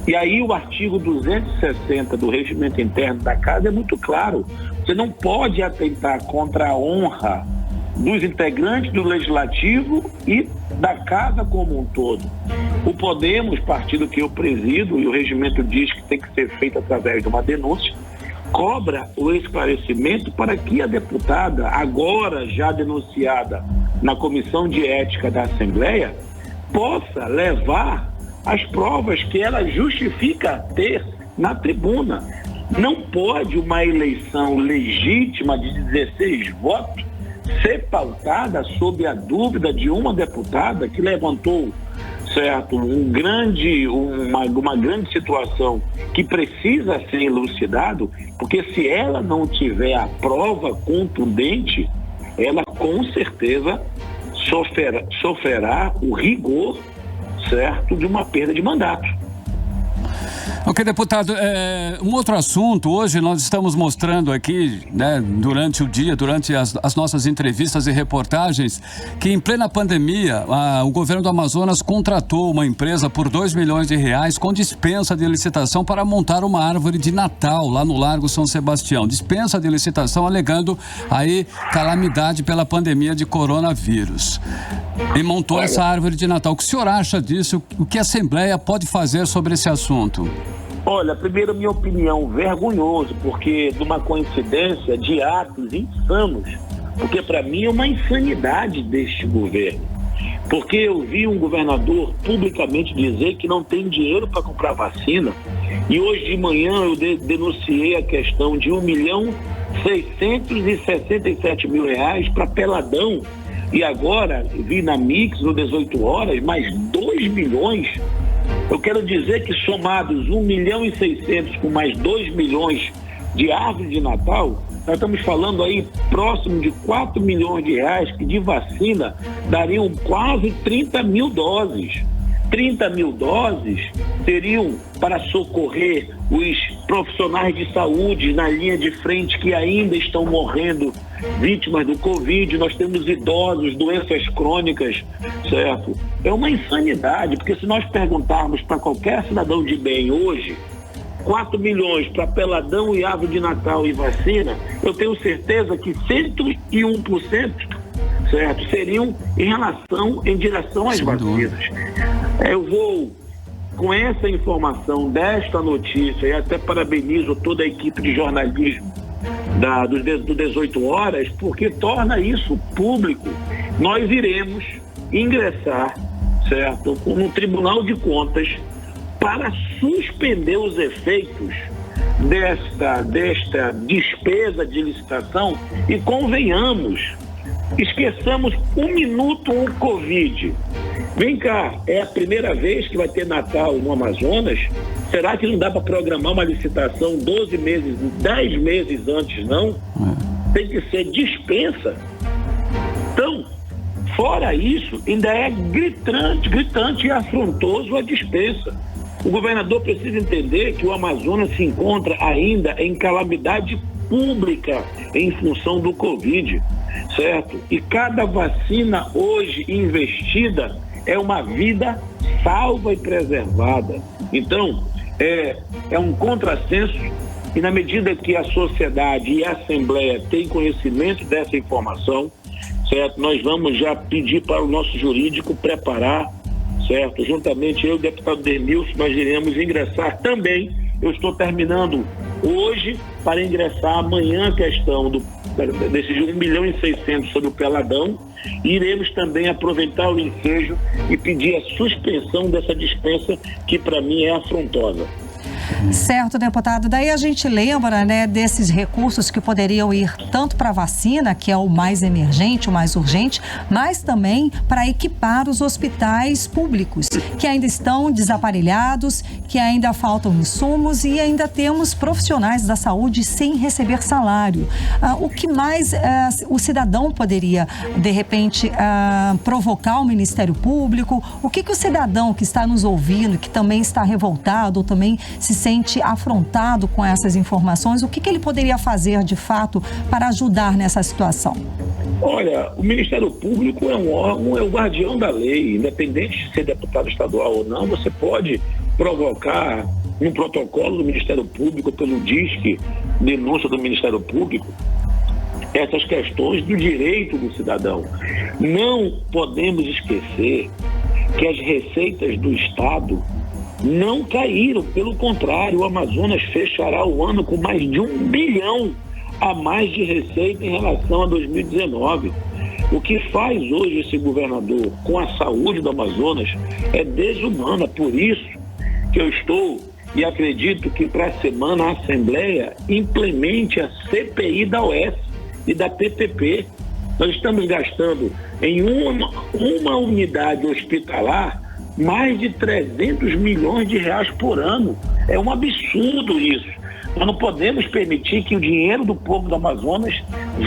E aí o artigo 260 do Regimento Interno da Casa é muito claro. Você não pode atentar contra a honra dos integrantes do Legislativo e da Casa como um todo. O Podemos, partido que eu presido, e o regimento diz que tem que ser feito através de uma denúncia, cobra o esclarecimento para que a deputada, agora já denunciada na Comissão de Ética da Assembleia, possa levar as provas que ela justifica ter na tribuna. Não pode uma eleição legítima de 16 votos ser pautada sob a dúvida de uma deputada que levantou, certo, uma grande situação que precisa ser elucidado, porque se ela não tiver a prova contundente, ela com certeza sofrerá o rigor, certo, de uma perda de mandato. Ok, deputado, um outro assunto, hoje nós estamos mostrando aqui, né, durante o dia, durante as nossas entrevistas e reportagens, que em plena pandemia, o governo do Amazonas contratou uma empresa por R$2 milhões com dispensa de licitação para montar uma árvore de Natal lá no Largo São Sebastião. Dispensa de licitação alegando aí calamidade pela pandemia de coronavírus. E montou essa árvore de Natal. O que o senhor acha disso? O que a Assembleia pode fazer sobre esse assunto? Olha, primeiro, minha opinião, vergonhoso, porque de uma coincidência de atos insanos, porque para mim é uma insanidade deste governo. Porque eu vi um governador publicamente dizer que não tem dinheiro para comprar vacina, e hoje de manhã eu denunciei a questão de R$1.667.000 para Peladão, e agora vi na Mix, no 18 horas, mais 2 milhões. Eu quero dizer que somados 1.600.000 com mais 2 milhões de árvore de Natal, nós estamos falando aí próximo de R$4 milhões que de vacina dariam quase 30 mil doses. 30 mil doses seriam para socorrer os profissionais de saúde na linha de frente que ainda estão morrendo vítimas do Covid. Nós temos idosos, doenças crônicas, certo? É uma insanidade, porque se nós perguntarmos para qualquer cidadão de bem hoje, 4 milhões para Peladão e árvore de Natal e vacina, eu tenho certeza que 101%, certo, seriam em direção às vacinas. Eu vou, com essa informação desta notícia, e até parabenizo toda a equipe de jornalismo do 18 horas, porque torna isso público. Nós iremos ingressar, certo, no Tribunal de Contas para suspender os efeitos desta despesa de licitação e convenhamos, esqueçamos um minuto o Covid. Vem cá, é a primeira vez que vai ter Natal no Amazonas? Será que não dá para programar uma licitação 12 meses, 10 meses antes, não? Tem que ser dispensa. Então, fora isso, ainda é gritante e afrontoso a dispensa. O governador precisa entender que o Amazonas se encontra ainda em calamidade pública em função do Covid, certo? E cada vacina hoje investida é uma vida salva e preservada. Então, é um contrassenso, e na medida que a sociedade e a Assembleia têm conhecimento dessa informação, certo? Nós vamos já pedir para o nosso jurídico preparar, certo? Juntamente eu e o deputado Demilson, nós iremos ingressar também. Eu estou terminando hoje para ingressar amanhã a questão desses 1.600.000 sobre o Peladão, e iremos também aproveitar o ensejo e pedir a suspensão dessa dispensa que para mim é afrontosa. Certo, deputado. Daí a gente lembra, né, desses recursos que poderiam ir tanto para a vacina, que é o mais emergente, o mais urgente, mas também para equipar os hospitais públicos, que ainda estão desaparelhados, que ainda faltam insumos e ainda temos profissionais da saúde sem receber salário. O que mais o cidadão poderia, de repente, provocar o Ministério Público? O que o cidadão que está nos ouvindo, que também está revoltado ou também se sente afrontado com essas informações, o que ele poderia fazer de fato para ajudar nessa situação? Olha, o Ministério Público é um órgão, é o guardião da lei, independente de ser deputado estadual ou não, você pode provocar no protocolo do Ministério Público, pelo DISC, denúncia do Ministério Público, essas questões do direito do cidadão. Não podemos esquecer que as receitas do Estado não caíram, pelo contrário, o Amazonas fechará o ano com mais de 1 bilhão a mais de receita em relação a 2019. O que faz hoje esse governador com a saúde do Amazonas é desumana. Por isso que eu estou e acredito que para a semana a Assembleia implemente a CPI da OS e da PPP. Nós estamos gastando em uma unidade hospitalar mais de 300 milhões de reais por ano. É um absurdo isso. Nós não podemos permitir que o dinheiro do povo do Amazonas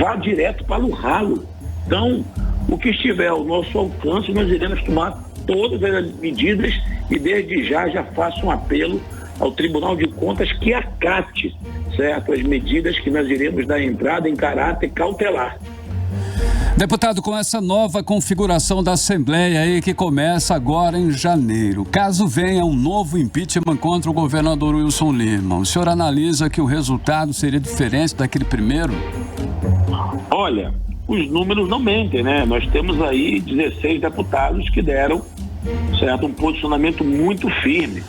vá direto para o ralo. Então, o que estiver ao nosso alcance, nós iremos tomar todas as medidas e desde já faço um apelo ao Tribunal de Contas que acate, certo, as medidas que nós iremos dar entrada em caráter cautelar. Deputado, com essa nova configuração da Assembleia aí que começa agora em janeiro, caso venha um novo impeachment contra o governador Wilson Lima, o senhor analisa que o resultado seria diferente daquele primeiro? Olha, os números não mentem, né? Nós temos aí 16 deputados que deram, certo, um posicionamento muito firme.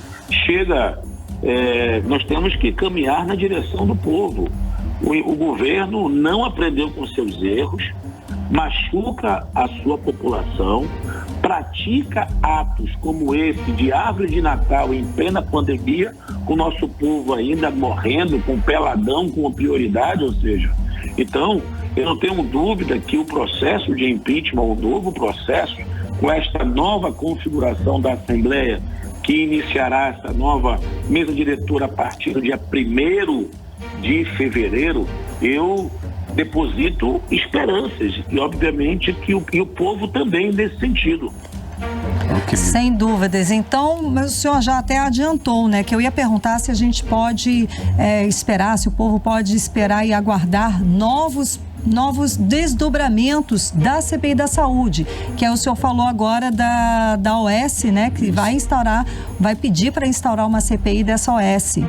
Nós temos que caminhar na direção do povo. O governo não aprendeu com seus erros, machuca a sua população, pratica atos como esse de árvore de Natal em plena pandemia, com o nosso povo ainda morrendo, com peladão, com prioridade, ou seja, então eu não tenho dúvida que o processo de impeachment, o novo processo, com esta nova configuração da Assembleia, que iniciará essa nova mesa diretora a partir do dia 1º de fevereiro, eu deposito esperanças e, obviamente, que o povo também nesse sentido. Sem dúvidas. Então, o senhor já até adiantou, né? Que eu ia perguntar se a gente pode esperar, se o povo pode esperar e aguardar novos desdobramentos da CPI da Saúde, que o senhor falou agora da OS, né? Que vai pedir para instaurar uma CPI dessa OS.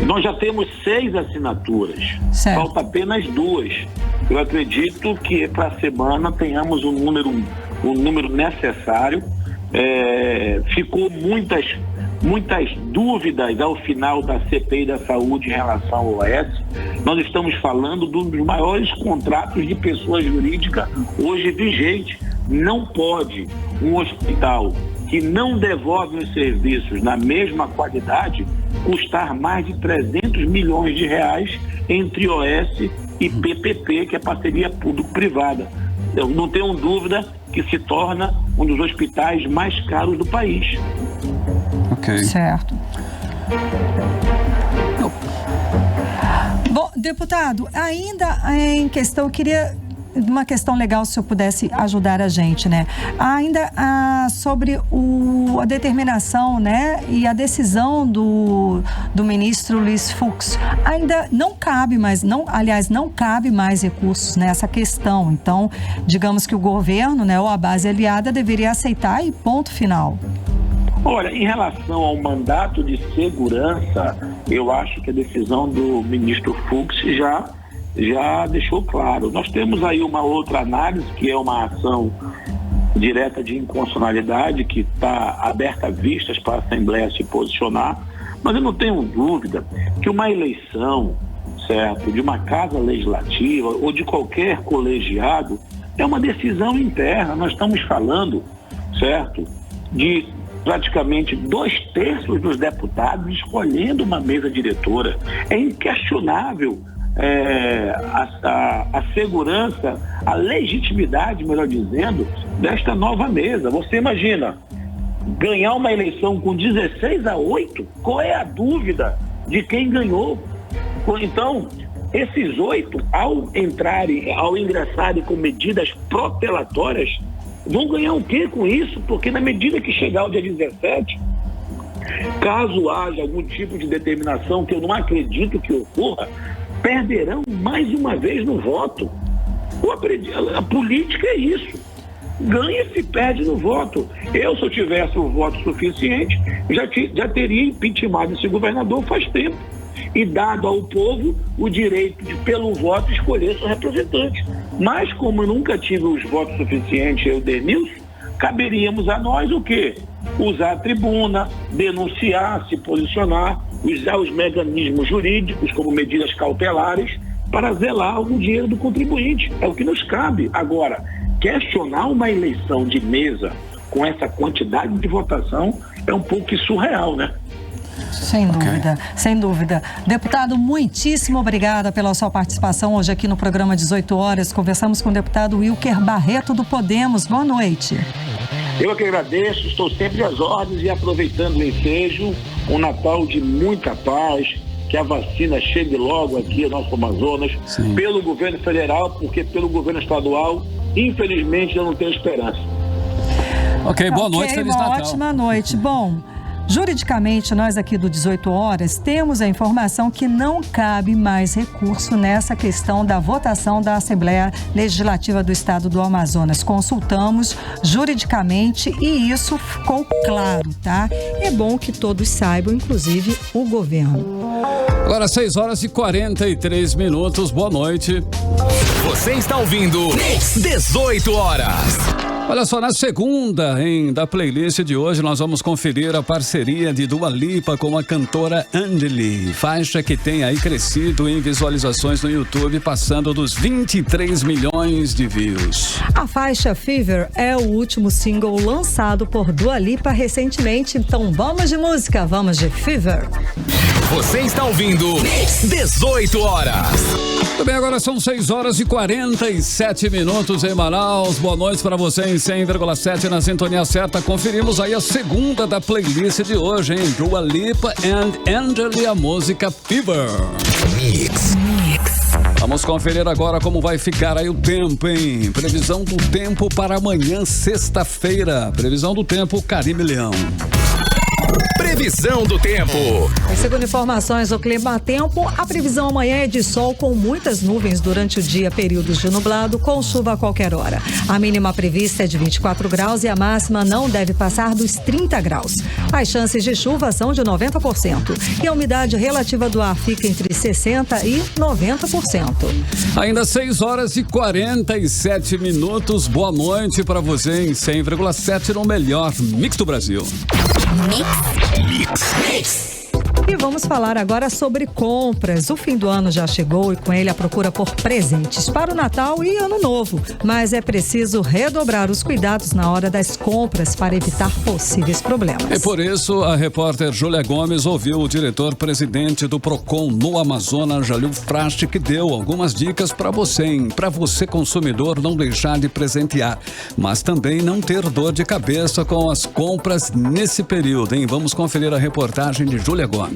Nós já temos 6 assinaturas, certo. Falta apenas 2. Eu acredito que para a semana tenhamos o número necessário. Ficou muitas dúvidas ao final da CPI da Saúde em relação ao OS. Nós estamos falando de um dos maiores contratos de pessoa jurídica hoje vigente. Não pode um hospital que não devolve os serviços na mesma qualidade custar mais de 300 milhões de reais entre OS e PPP, que é parceria público-privada. Eu não tenho dúvida que se torna um dos hospitais mais caros do país. Ok. Certo. Bom, deputado, ainda em questão, eu queria uma questão legal, se o senhor pudesse ajudar a gente, né? Ainda sobre a determinação, né, e a decisão do ministro Luiz Fux, ainda não cabe mais, não cabe mais recursos nessa questão. Então, digamos que o governo, né, ou a base aliada deveria aceitar e ponto final. Olha, em relação ao mandato de segurança, eu acho que a decisão do ministro Fux já deixou claro. Nós temos aí uma outra análise, que é uma ação direta de inconstitucionalidade, que está aberta a vistas para a Assembleia se posicionar, mas eu não tenho dúvida que uma eleição, certo, de uma casa legislativa ou de qualquer colegiado é uma decisão interna. Nós estamos falando, certo, de praticamente 2/3 dos deputados escolhendo uma mesa diretora. É inquestionável a segurança, a legitimidade, melhor dizendo, desta nova mesa. Você imagina ganhar uma eleição com 16-8? Qual é a dúvida de quem ganhou? Então, esses 8, ao ingressarem com medidas protelatórias, vão ganhar o quê com isso? Porque na medida que chegar o dia 17, caso haja algum tipo de determinação, que eu não acredito que ocorra, perderão mais uma vez no voto. A política é isso. Ganha se perde no voto. Se eu tivesse o voto suficiente, já teria impeachmentado esse governador faz tempo e dado ao povo o direito de, pelo voto, escolher seu representante. Mas como eu nunca tive os votos suficientes, eu, Denilson, caberíamos a nós o quê? Usar a tribuna, denunciar, se posicionar, usar os mecanismos jurídicos como medidas cautelares para zelar o dinheiro do contribuinte. É o que nos cabe. Agora, questionar uma eleição de mesa com essa quantidade de votação é um pouco surreal, né? Sem dúvida, sem dúvida. Deputado, muitíssimo obrigada pela sua participação hoje aqui no programa 18 horas. Conversamos com o deputado Wilker Barreto do Podemos. Boa noite. Eu que agradeço, estou sempre às ordens e aproveitando o ensejo, um Natal de muita paz, que a vacina chegue logo aqui ao nosso Amazonas, pelo governo federal, porque pelo governo estadual, infelizmente, eu não tenho esperança. Ok, boa noite, Feliz Natal. Ótima noite. Bom, juridicamente, nós aqui do 18 horas temos a informação que não cabe mais recurso nessa questão da votação da Assembleia Legislativa do Estado do Amazonas. Consultamos juridicamente e isso ficou claro, tá? É bom que todos saibam, inclusive o governo. Agora 6h43. Boa noite. Você está ouvindo 18 horas. Olha só, na segunda da playlist de hoje, nós vamos conferir a parceria de Dua Lipa com a cantora Angeli, faixa que tem aí crescido em visualizações no YouTube, passando dos 23 milhões de views. A faixa Fever é o último single lançado por Dua Lipa recentemente, então vamos de música, vamos de Fever. Você está ouvindo 18 horas. Também agora são 6h47 em Manaus. Boa noite para você em 100,7 na sintonia certa. Conferimos aí a segunda da playlist de hoje, hein? Dua Lipa and Angeli, a música Fever. Mix. Vamos conferir agora como vai ficar aí o tempo, hein? Previsão do tempo para amanhã, sexta-feira. Previsão do tempo, Karime Leão. Previsão do tempo. Segundo informações do Clima Tempo, a previsão amanhã é de sol com muitas nuvens durante o dia, períodos de nublado, com chuva a qualquer hora. A mínima prevista é de 24 graus e a máxima não deve passar dos 30 graus. As chances de chuva são de 90% e a umidade relativa do ar fica entre 60% e 90%. Ainda 6h47. Boa noite para você em 100,7 no melhor Mix do Brasil. Mix. E vamos falar agora sobre compras. O fim do ano já chegou e com ele a procura por presentes para o Natal e Ano Novo. Mas é preciso redobrar os cuidados na hora das compras para evitar possíveis problemas. E por isso, a repórter Júlia Gomes ouviu o diretor-presidente do Procon no Amazonas, Jalil Frasch, que deu algumas dicas para você, hein? Para você, consumidor, não deixar de presentear, mas também não ter dor de cabeça com as compras nesse período, hein? Vamos conferir a reportagem de Júlia Gomes.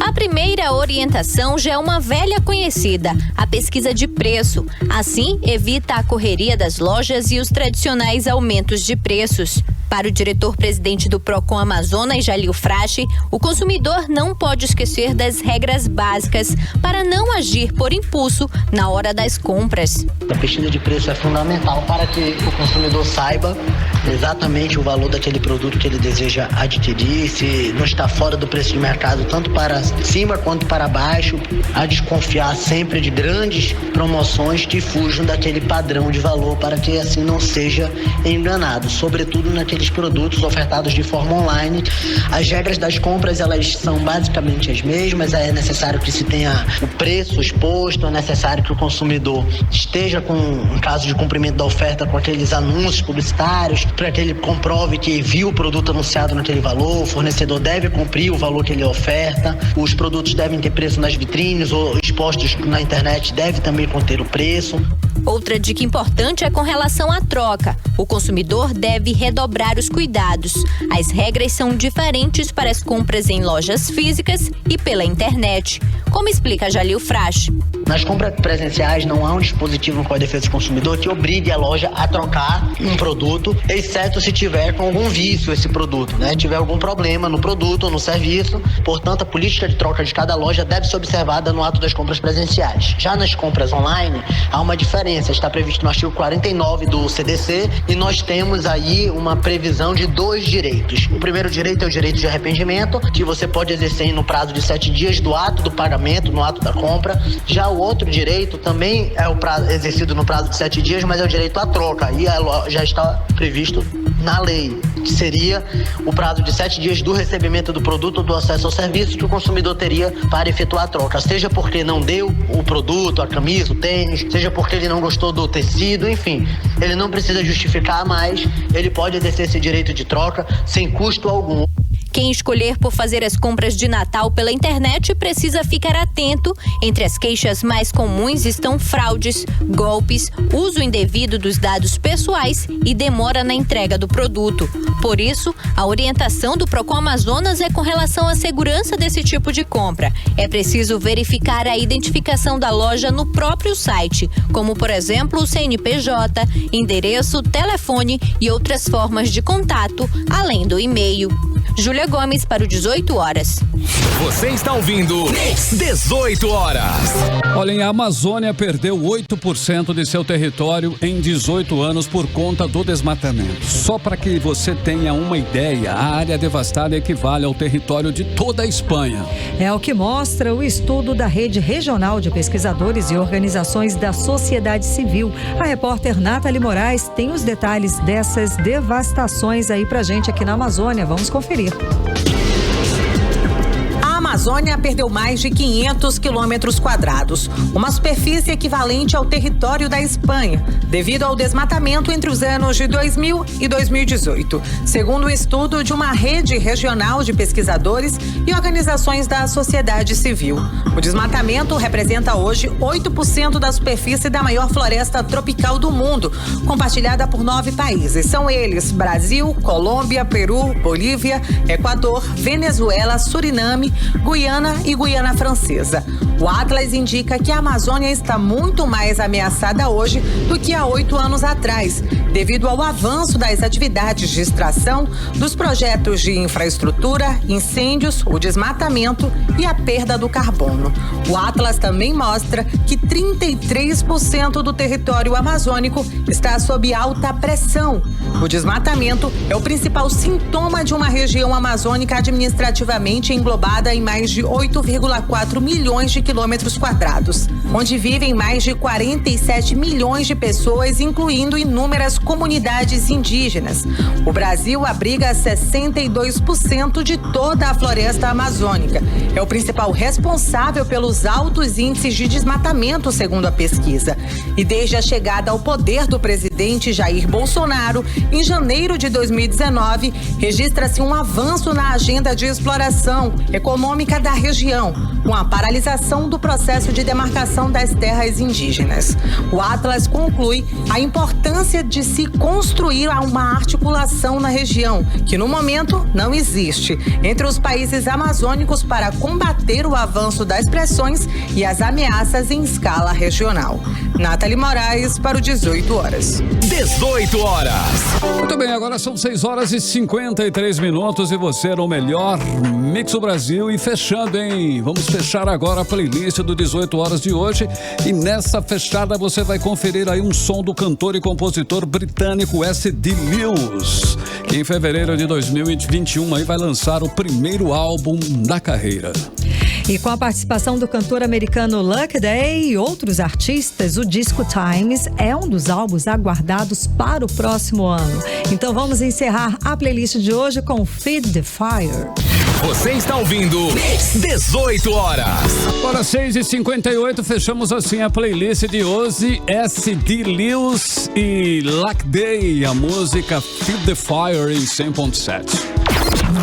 A primeira orientação já é uma velha conhecida, a pesquisa de preço. Assim, evita a correria das lojas e os tradicionais aumentos de preços. Para o diretor-presidente do Procon Amazonas, Jalil Frasch, o consumidor não pode esquecer das regras básicas para não agir por impulso na hora das compras. A pesquisa de preço é fundamental para que o consumidor saiba exatamente o valor daquele produto que ele deseja adquirir, se não está fora do preço de mercado, tanto para cima quanto para baixo, a desconfiar sempre de grandes promoções que fujam daquele padrão de valor para que assim não seja enganado, sobretudo naqueles produtos ofertados de forma online. As regras das compras, elas são basicamente as mesmas, é necessário que se tenha o preço exposto, é necessário que o consumidor esteja com, em caso de cumprimento da oferta, com aqueles anúncios publicitários, para que ele comprove que viu o produto anunciado naquele valor, o fornecedor deve cumprir o valor que ele oferta, os produtos devem ter preço nas vitrines ou expostos na internet, deve também conter o preço. Outra dica importante é com relação à troca. O consumidor deve redobrar os cuidados. As regras são diferentes para as compras em lojas físicas e pela internet. Como explica Jalil Frasch. Nas compras presenciais não há um dispositivo no Código de Defesa do Consumidor que obrigue a loja a trocar um produto, exceto se tiver com algum vício esse produto, né? Tiver algum problema no produto ou no serviço. Portanto, a política de troca de cada loja deve ser observada no ato das compras presenciais. Já nas compras online, há uma diferença. Está previsto no artigo 49 do CDC e nós temos aí uma previsão de 2 direitos. O primeiro direito é o direito de arrependimento, que você pode exercer no prazo de 7 dias do ato do pagamento, no ato da compra. Já o outro direito também é exercido no prazo de 7 dias, mas é o direito à troca. E já está previsto na lei, que seria o prazo de 7 dias do recebimento do produto ou do acesso ao serviço que o consumidor teria para efetuar a troca, seja porque não deu o produto, a camisa, o tênis, seja porque ele não gostou do tecido, enfim, ele não precisa justificar mais, ele pode exercer esse direito de troca sem custo algum. Quem escolher por fazer as compras de Natal pela internet precisa ficar atento. Entre as queixas mais comuns estão fraudes, golpes, uso indevido dos dados pessoais e demora na entrega do produto. Por isso, a orientação do Procon Amazonas é com relação à segurança desse tipo de compra. É preciso verificar a identificação da loja no próprio site, como, por exemplo, o CNPJ, endereço, telefone e outras formas de contato, além do e-mail. Júlia Gomes para o 18 horas. Você está ouvindo 18 horas. Olha, a Amazônia perdeu 8% de seu território em 18 anos por conta do desmatamento. Só para que você tenha uma ideia, a área devastada equivale ao território de toda a Espanha. É o que mostra o estudo da Rede Regional de Pesquisadores e Organizações da Sociedade Civil. A repórter Nathalie Moraes tem os detalhes dessas devastações aí pra gente aqui na Amazônia. Vamos conferir. A Amazônia perdeu mais de 500 quilômetros quadrados, uma superfície equivalente ao território da Espanha, devido ao desmatamento entre os anos de 2000 e 2018, segundo o estudo de uma rede regional de pesquisadores e organizações da sociedade civil. O desmatamento representa hoje 8% da superfície da maior floresta tropical do mundo, compartilhada por 9 países. São eles: Brasil, Colômbia, Peru, Bolívia, Equador, Venezuela, Suriname, Guiana e Guiana Francesa. O Atlas indica que a Amazônia está muito mais ameaçada hoje do que há 8 anos atrás, devido ao avanço das atividades de extração, dos projetos de infraestrutura, incêndios, o desmatamento e a perda do carbono. O Atlas também mostra que 33% do território amazônico está sob alta pressão. O desmatamento é o principal sintoma de uma região amazônica administrativamente englobada em mais de 8,4 milhões de quilômetros quadrados, onde vivem mais de 47 milhões de pessoas, incluindo inúmeras comunidades indígenas. O Brasil abriga 62% de toda a floresta amazônica. É o principal responsável pelos altos índices de desmatamento, segundo a pesquisa. E desde a chegada ao poder do presidente Jair Bolsonaro, em janeiro de 2019, registra-se um avanço na agenda de exploração econômica da região, com a paralisação do processo de demarcação das terras indígenas. O Atlas conclui a importância de se construir uma articulação na região, que no momento não existe, entre os países amazônicos para combater o avanço das pressões e as ameaças em escala regional. Nathalie Moraes para o 18 horas. 18 horas. Muito bem, agora são 6 horas e 53 minutos e você no melhor Mix do Brasil. E fechando, hein? Vamos fechar agora a playlist do 18 horas de hoje. E nessa fechada você vai conferir aí um som do cantor e compositor britânico S.D. Lewis, que em fevereiro de 2021 aí vai lançar o primeiro álbum da carreira. E com a participação do cantor americano Lucky Day e outros artistas, o disco Times é um dos álbuns aguardados para o próximo ano. Então vamos encerrar a playlist de hoje com Feed the Fire. Você está ouvindo 18 horas. Agora 6h58, fechamos assim a playlist de hoje. S.D. Lewis e Lucky Day, a música Feed the Fire em 100.7.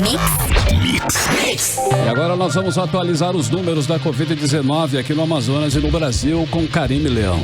Mix. E agora nós vamos atualizar os números da Covid-19 aqui no Amazonas e no Brasil com Karine Leão.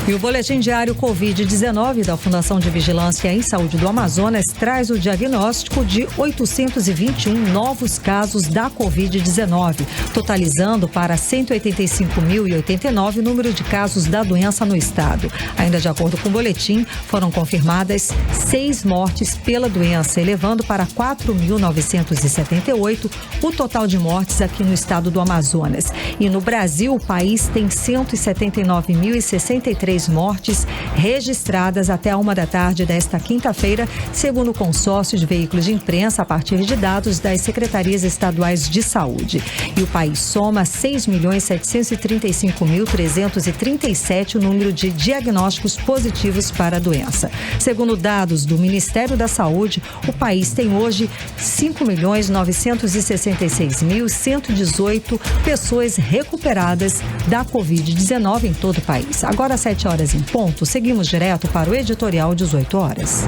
E o Boletim Diário Covid-19 da Fundação de Vigilância em Saúde do Amazonas traz o diagnóstico de 821 novos casos da Covid-19, totalizando para 185.089 o número de casos da doença no estado. Ainda de acordo com o boletim, foram confirmadas 6 mortes pela doença, elevando para 4.978 o total de mortes aqui no estado do Amazonas. E no Brasil, o país tem 179.063 mortes registradas até a 1h desta quinta-feira, segundo o consórcio de veículos de imprensa, a partir de dados das secretarias estaduais de saúde. E o país soma 6.735.337 o número de diagnósticos positivos para a doença. Segundo dados do Ministério da Saúde, o país tem hoje 5.966.118 pessoas recuperadas da Covid-19 em todo o país. Agora 7h em ponto, seguimos direto para o editorial 18 horas.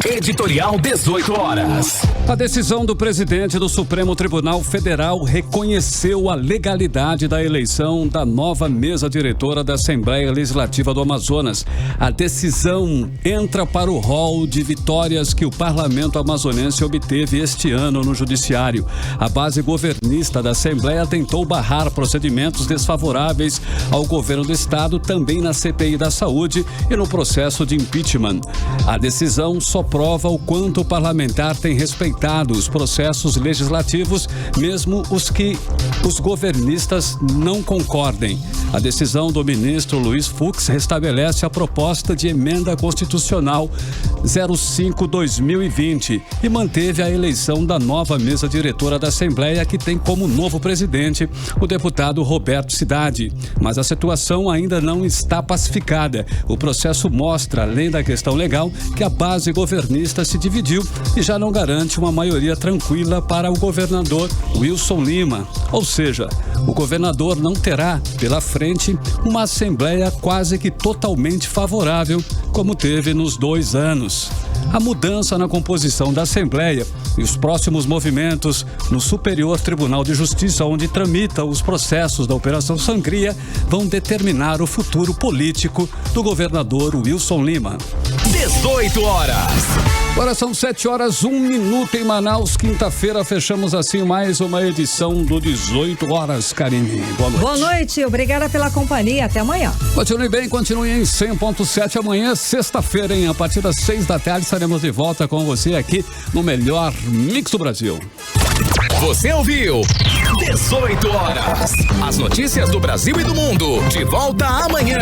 Editorial 18 horas. A decisão do presidente do Supremo Tribunal Federal reconheceu a legalidade da eleição da nova mesa diretora da Assembleia Legislativa do Amazonas. A decisão entra para o rol de vitórias que o parlamento amazonense obteve este ano no judiciário. A base governista da Assembleia tentou barrar procedimentos desfavoráveis ao governo do estado, também na CPI da Saúde e no processo de impeachment. A decisão só prova o quanto o parlamentar tem respeitado os processos legislativos, mesmo os que os governistas não concordem. A decisão do ministro Luiz Fux restabelece a proposta de emenda constitucional 05/2020 e manteve a eleição da nova mesa diretora da Assembleia, que tem como novo presidente o deputado Roberto Cidade. Mas a situação ainda não está pacificada. O processo mostra, além da questão legal, que a base governista se dividiu e já não garante uma maioria tranquila para o governador Wilson Lima. Ou seja, o governador não terá pela frente uma assembleia quase que totalmente favorável, como teve nos 2 anos. A mudança na composição da Assembleia e os próximos movimentos no Superior Tribunal de Justiça, onde tramita os processos da Operação Sangria, vão determinar o futuro político do governador Wilson Lima. 18 horas. Agora são 7h01 em Manaus. Quinta-feira fechamos assim mais uma edição do 18 horas, Karine. Boa noite. Boa noite, obrigada pela companhia. Até amanhã. Continue bem, continue em 100.7 amanhã, sexta-feira, hein? A partir das 6h estaremos de volta com você aqui no melhor Mix do Brasil. Você ouviu 18 horas. As notícias do Brasil e do mundo. De volta amanhã.